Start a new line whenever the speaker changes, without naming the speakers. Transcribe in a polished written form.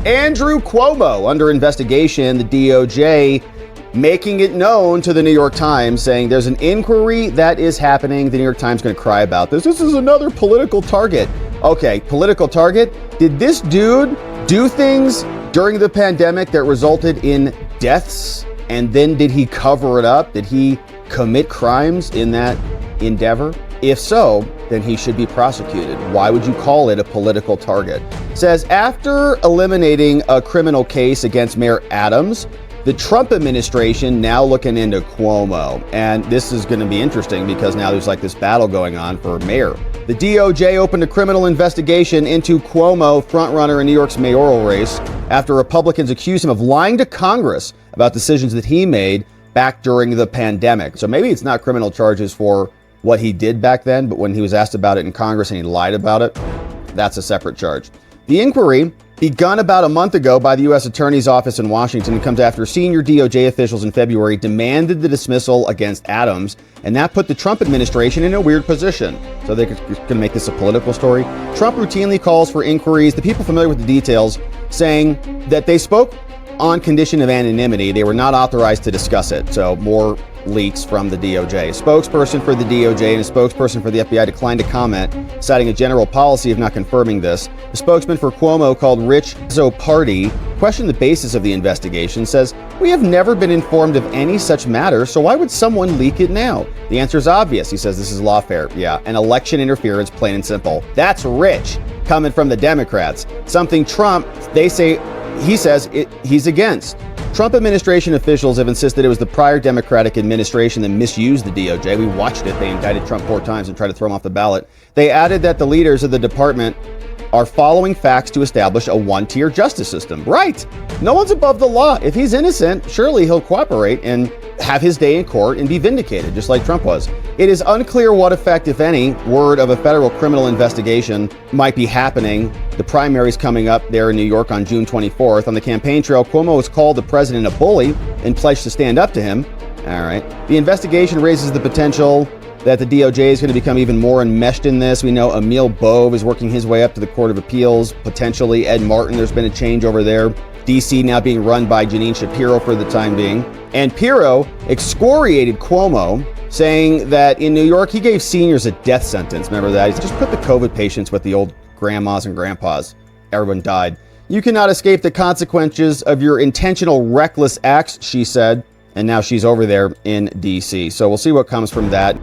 Andrew Cuomo under investigation, the DOJ making it known to the New York Times, saying there's an inquiry that is happening. The New York Times is going to cry about this. This is another political target. Okay, political target. Did this dude do things during the pandemic that resulted in deaths? And then did he cover it up? Did he commit crimes in that endeavor? If so, then he should be prosecuted. Why would you call it a political target? It says, after eliminating a criminal case against Mayor Adams, the Trump administration now looking into Cuomo. And this is going to be interesting because now there's like this battle going on for mayor. The DOJ opened a criminal investigation into Cuomo, frontrunner in New York's mayoral race, after Republicans accused him of lying to Congress about decisions that he made back during the pandemic. So maybe it's not criminal charges for what he did back then, but when he was asked about it in Congress and he lied about it, that's a separate charge. The inquiry, begun about a month ago by the U.S. Attorney's Office in Washington, comes after senior DOJ officials in February demanded the dismissal against Adams, and that put the Trump administration in a weird position. So they're going to make this a political story. Trump routinely calls for inquiries. The people familiar with the details saying that they spoke on condition of anonymity. They were not authorized to discuss it. So more leaks from the DOJ. A spokesperson for the DOJ and a spokesperson for the FBI declined to comment, citing a general policy of not confirming this. The spokesman for Cuomo, called Rich Zopardi, questioned the basis of the investigation, says, "We have never been informed of any such matter, so why would someone leak it now?" The answer is obvious. He says this is lawfare. Yeah, an election interference, plain and simple. That's rich, coming from the Democrats. Something Trump, he says he's against. Trump administration officials have insisted it was the prior Democratic administration that misused the DOJ. We watched it. They indicted Trump 4 times and tried to throw him off the ballot. They added that the leaders of the department are following facts to establish a one-tier justice system. Right. No one's above the law. If he's innocent, surely he'll cooperate and have his day in court and be vindicated, just like Trump was. It is unclear what effect, if any, word of a federal criminal investigation might be happening. The primary's coming up there in New York on June 24th. On the campaign trail, Cuomo has called the president a bully and pledged to stand up to him. All right. The investigation raises the potential that the DOJ is going to become even more enmeshed in this. We know Emil Bove is working his way up to the Court of Appeals, potentially Ed Martin. There's been a change over there. D.C. now being run by Jeanine Shapiro for the time being. And Pirro excoriated Cuomo, saying that in New York, he gave seniors a death sentence. Remember that? He just put the COVID patients with the old grandmas and grandpas. Everyone died. You cannot escape the consequences of your intentional reckless acts, she said. And now she's over there in D.C. So we'll see what comes from that.